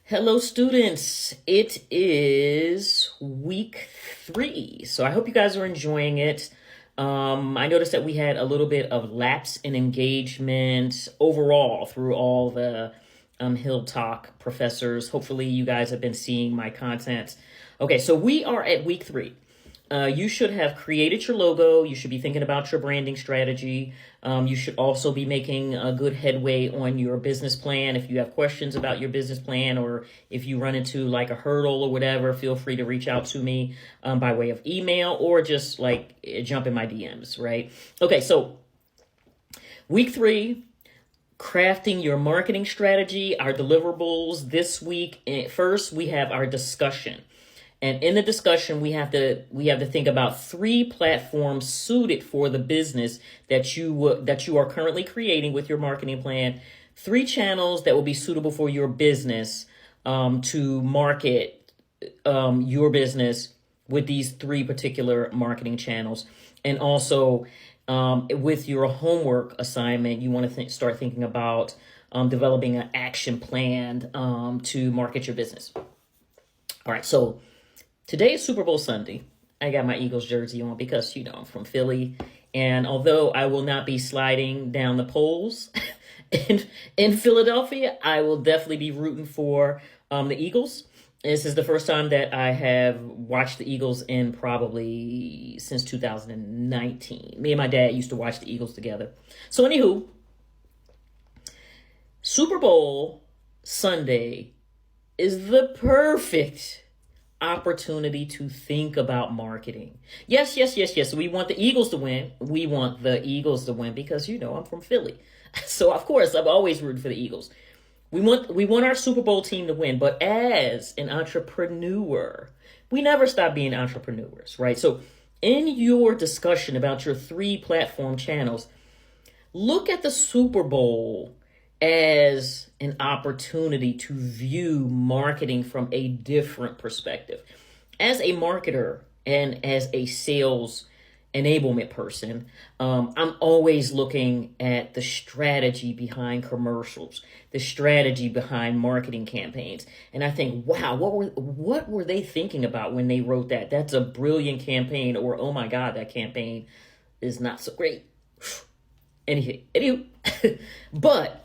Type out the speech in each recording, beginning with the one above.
Hello, students. It is week 3. So I hope you guys are enjoying it. I noticed that we had a little bit of lapse in engagement overall through all the Hill Talk professors. Hopefully you guys have been seeing my content. Okay, so we are at week 3. You should have created your logo. You should be thinking about your branding strategy. You should also be making a good headway on your business plan. If you have questions about your business plan, or if you run into like a hurdle or whatever, feel free to reach out to me by way of email or just like jump in my DMs, right? Okay, so week 3, crafting your marketing strategy, our deliverables this week. First, we have our discussion. And in the discussion, we have to think about 3 platforms suited for the business that you are currently creating with your marketing plan. 3 channels that will be suitable for your business to market your business with these 3 particular marketing channels. And also, with your homework assignment, you want to start thinking about developing an action plan to market your business. All right, so today is Super Bowl Sunday. I got my Eagles jersey on because, I'm from Philly. And although I will not be sliding down the poles in Philadelphia, I will definitely be rooting for the Eagles. This is the first time that I have watched the Eagles in probably since 2019. Me and my dad used to watch the Eagles together. So anywho, Super Bowl Sunday is the perfect opportunity to think about marketing. Yes. We want the Eagles to win. We want the Eagles to win because, I'm from Philly. So, of course, I'm always rooting for the Eagles. We want our Super Bowl team to win. But as an entrepreneur, we never stop being entrepreneurs, right? So in your discussion about your 3 platform channels, look at the Super Bowl as an opportunity to view marketing from a different perspective. As a marketer and as a sales enablement person, I'm always looking at the strategy behind commercials, the strategy behind marketing campaigns. And I think, wow, what were they thinking about when they wrote that? That's a brilliant campaign, or, oh my God, that campaign is not so great. Anywho, but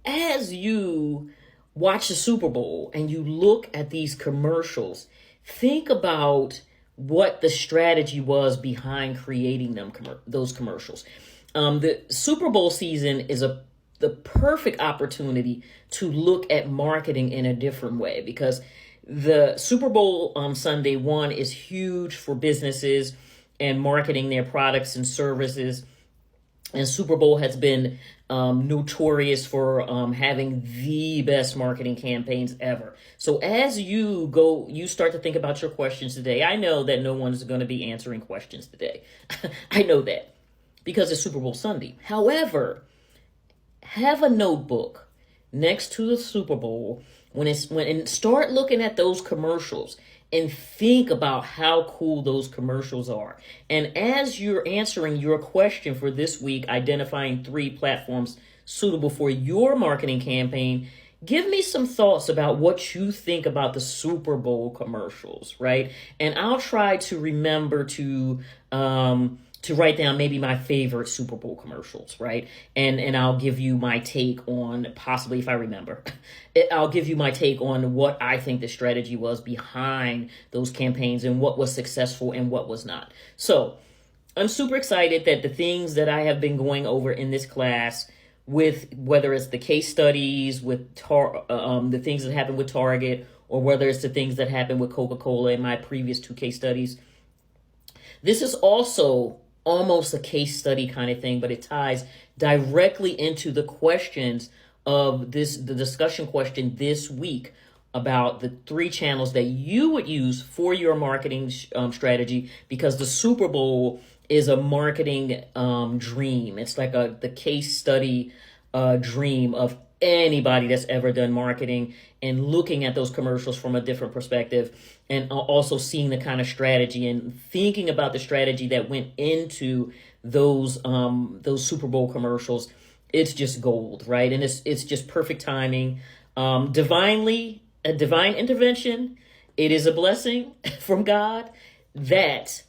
as you watch the Super Bowl and you look at these commercials, think about what the strategy was behind creating those commercials. The Super Bowl season is the perfect opportunity to look at marketing in a different way, because the Super Bowl on Sunday 1 is huge for businesses and marketing their products and services. And Super Bowl has been notorious for having the best marketing campaigns ever. So as you start to think about your questions today. I know that no one's going to be answering questions today. I know that because it's Super Bowl Sunday. However, have a notebook next to the Super Bowl and start looking at those commercials and think about how cool those commercials are. And as you're answering your question for this week, identifying 3 platforms suitable for your marketing campaign, give me some thoughts about what you think about the Super Bowl commercials, right? And I'll try to remember to write down maybe my favorite Super Bowl commercials, right? And I'll give you my take on, possibly if I remember, I'll give you my take on what I think the strategy was behind those campaigns and what was successful and what was not. So I'm super excited that the things that I have been going over in this class, with whether it's the case studies, with the things that happened with Target, or whether it's the things that happened with Coca-Cola in my previous 2 case studies, this is also almost a case study kind of thing, but it ties directly into the questions of the discussion question this week about the 3 channels that you would use for your marketing strategy, because the Super Bowl is a marketing dream. It's like the case study dream of anybody that's ever done marketing, and looking at those commercials from a different perspective, and also seeing the kind of strategy and thinking about the strategy that went into those Super Bowl commercials. It's just gold, right? And it's just perfect timing. Divinely a divine intervention. It is a blessing from God that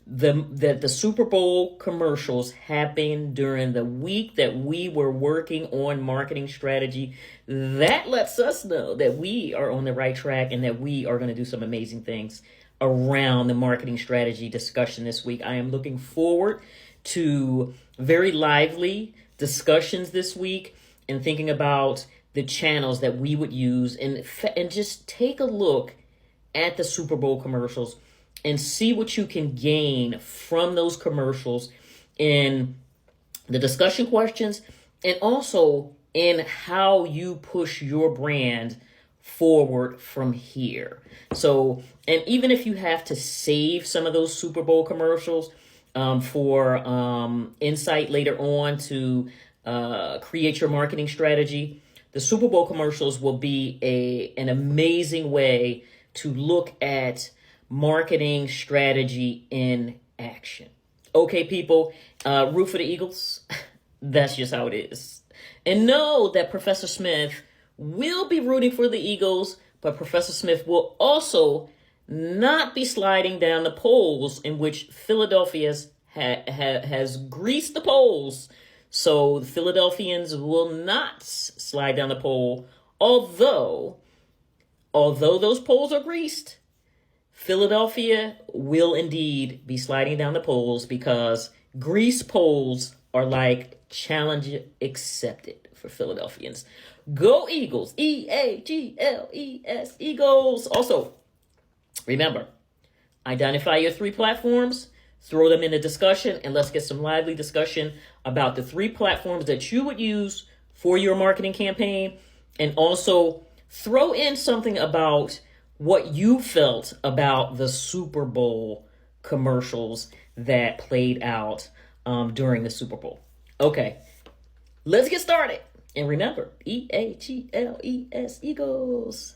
the Super Bowl commercials happened during the week that we were working on marketing strategy. That lets us know that we are on the right track and that we are going to do some amazing things around the marketing strategy discussion this week. I am looking forward to very lively discussions this week and thinking about the channels that we would use and just take a look at the Super Bowl commercials and see what you can gain from those commercials in the discussion questions and also in how you push your brand forward from here. So, and even if you have to save some of those Super Bowl commercials for insight later on to create your marketing strategy, the Super Bowl commercials will be an amazing way to look at marketing strategy in action. Okay, people, root for the Eagles. That's just how it is. And know that Professor Smith will be rooting for the Eagles, but Professor Smith will also not be sliding down the polls in which Philadelphia has greased the polls. So the Philadelphians will not slide down the poll, although those polls are greased. Philadelphia will indeed be sliding down the polls because grease polls are like challenge accepted for Philadelphians. Go Eagles. E-A-G-L-E-S. Eagles. Also, remember, identify your 3 platforms, throw them in the discussion, and let's get some lively discussion about the 3 platforms that you would use for your marketing campaign. And also throw in something about what you felt about the Super Bowl commercials that played out during the Super Bowl. Okay, let's get started. And remember, E-A-G-L-E-S, Eagles.